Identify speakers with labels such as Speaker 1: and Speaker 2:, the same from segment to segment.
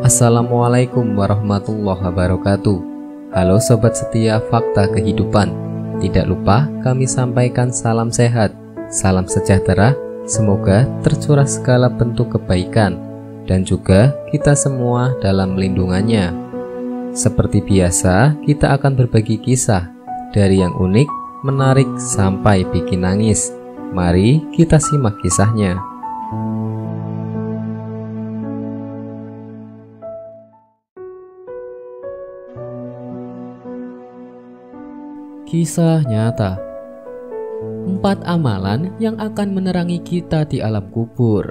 Speaker 1: Assalamualaikum warahmatullahi wabarakatuh. Halo sobat setia Fakta Kehidupan. Tidak lupa kami sampaikan salam sehat, salam sejahtera. Semoga tercurah segala bentuk kebaikan dan juga kita semua dalam lindungannya. Seperti biasa, kita akan berbagi kisah dari yang unik, menarik sampai bikin nangis. Mari kita simak kisahnya. Kisah nyata. 4 amalan yang akan menerangi kita di alam kubur.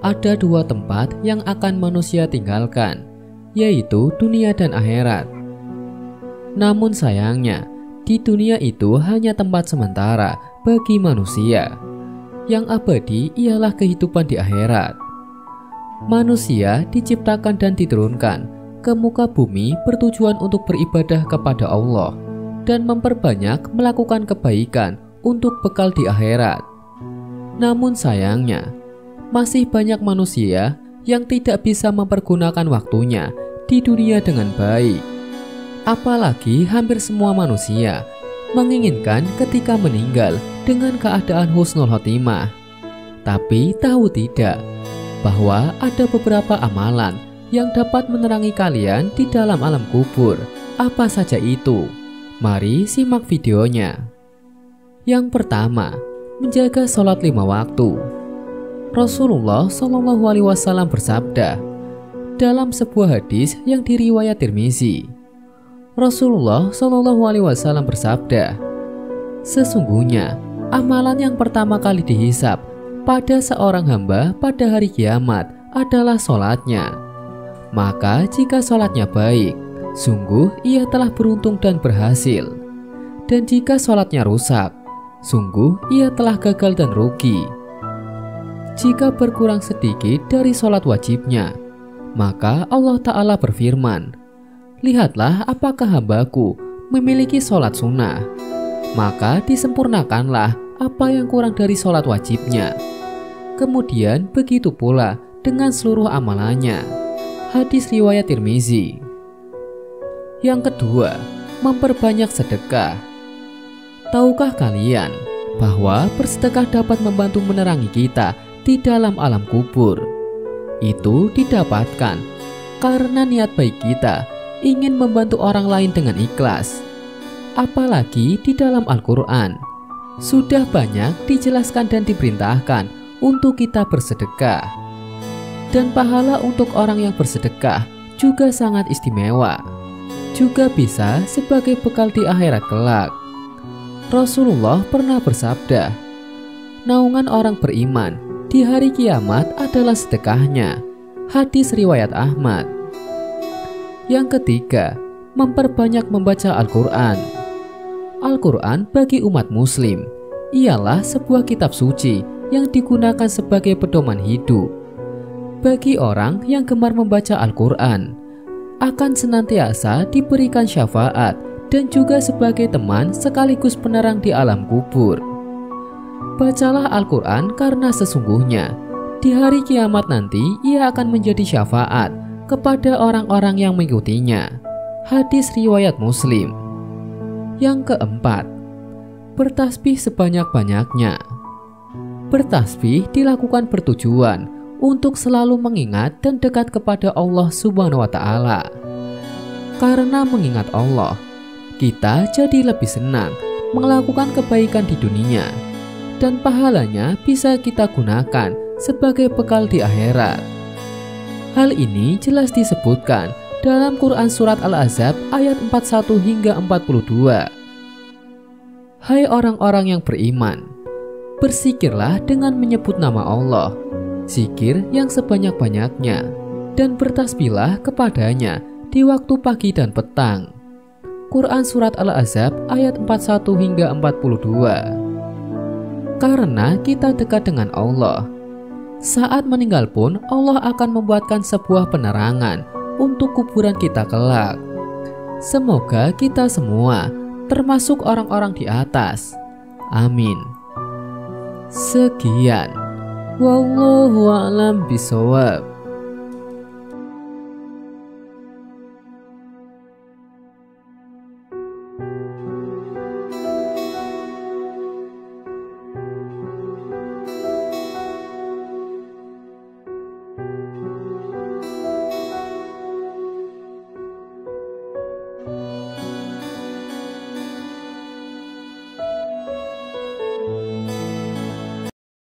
Speaker 1: Ada 2 tempat yang akan manusia tinggalkan, yaitu dunia dan akhirat. Namun sayangnya, di dunia itu hanya tempat sementara bagi manusia. Yang abadi ialah kehidupan di akhirat. Manusia diciptakan dan diturunkan ke muka bumi bertujuan untuk beribadah kepada Allah dan memperbanyak melakukan kebaikan untuk bekal di akhirat. Namun sayangnya, masih banyak manusia yang tidak bisa mempergunakan waktunya di dunia dengan baik. Apalagi hampir semua manusia menginginkan ketika meninggal dengan keadaan husnul khotimah. Tapi tahu tidak bahwa ada beberapa amalan yang dapat menerangi kalian di dalam alam kubur. Apa saja itu? Mari simak videonya. Yang pertama, menjaga sholat 5 waktu. Rasulullah SAW bersabda dalam sebuah hadis yang diriwayat Tirmizi. Rasulullah SAW bersabda, sesungguhnya amalan yang pertama kali dihisab pada seorang hamba pada hari kiamat adalah sholatnya. Maka jika sholatnya baik, sungguh ia telah beruntung dan berhasil. Dan jika sholatnya rusak, sungguh ia telah gagal dan rugi. Jika berkurang sedikit dari sholat wajibnya, maka Allah Ta'ala berfirman, lihatlah apakah hambaku memiliki sholat sunnah, maka disempurnakanlah apa yang kurang dari sholat wajibnya. Kemudian begitu pula dengan seluruh amalannya. Hadis riwayat Tirmizi. Yang kedua, memperbanyak sedekah. Tahukah kalian bahwa bersedekah dapat membantu menerangi kita di dalam alam kubur? Itu didapatkan karena niat baik kita ingin membantu orang lain dengan ikhlas. Apalagi di dalam Al-Quran sudah banyak dijelaskan dan diperintahkan untuk kita bersedekah. Dan pahala untuk orang yang bersedekah juga sangat istimewa, juga bisa sebagai bekal di akhirat kelak. Rasulullah pernah bersabda, naungan orang beriman di hari kiamat adalah sedekahnya. Hadis riwayat Ahmad. Yang ketiga, memperbanyak membaca Al-Quran. Al-Quran bagi umat muslim ialah sebuah kitab suci yang digunakan sebagai pedoman hidup. Bagi orang yang gemar membaca Al-Quran, akan senantiasa diberikan syafaat dan juga sebagai teman sekaligus penerang di alam kubur. Bacalah Al-Quran karena sesungguhnya di hari kiamat nanti ia akan menjadi syafaat kepada orang-orang yang mengikutinya. Hadis riwayat Muslim. Yang keempat, bertasbih sebanyak-banyaknya. Bertasbih dilakukan bertujuan untuk selalu mengingat dan dekat kepada Allah Subhanahu wa Ta'ala. Karena mengingat Allah, kita jadi lebih senang melakukan kebaikan di dunia, dan pahalanya bisa kita gunakan sebagai bekal di akhirat. Hal ini jelas disebutkan dalam Quran Surat Al-Ahzab ayat 41 hingga 42. Hai orang-orang yang beriman, berzikirlah dengan menyebut nama Allah, zikir yang sebanyak-banyaknya, dan bertasbihlah kepadanya di waktu pagi dan petang. Quran Surat Al-Ahzab ayat 41 hingga 42. Karena kita dekat dengan Allah, saat meninggal pun Allah akan membuatkan sebuah penerangan untuk kuburan kita kelak. Semoga kita semua termasuk orang-orang di atas. Amin. Sekian. Wallahu a'lam bishawab.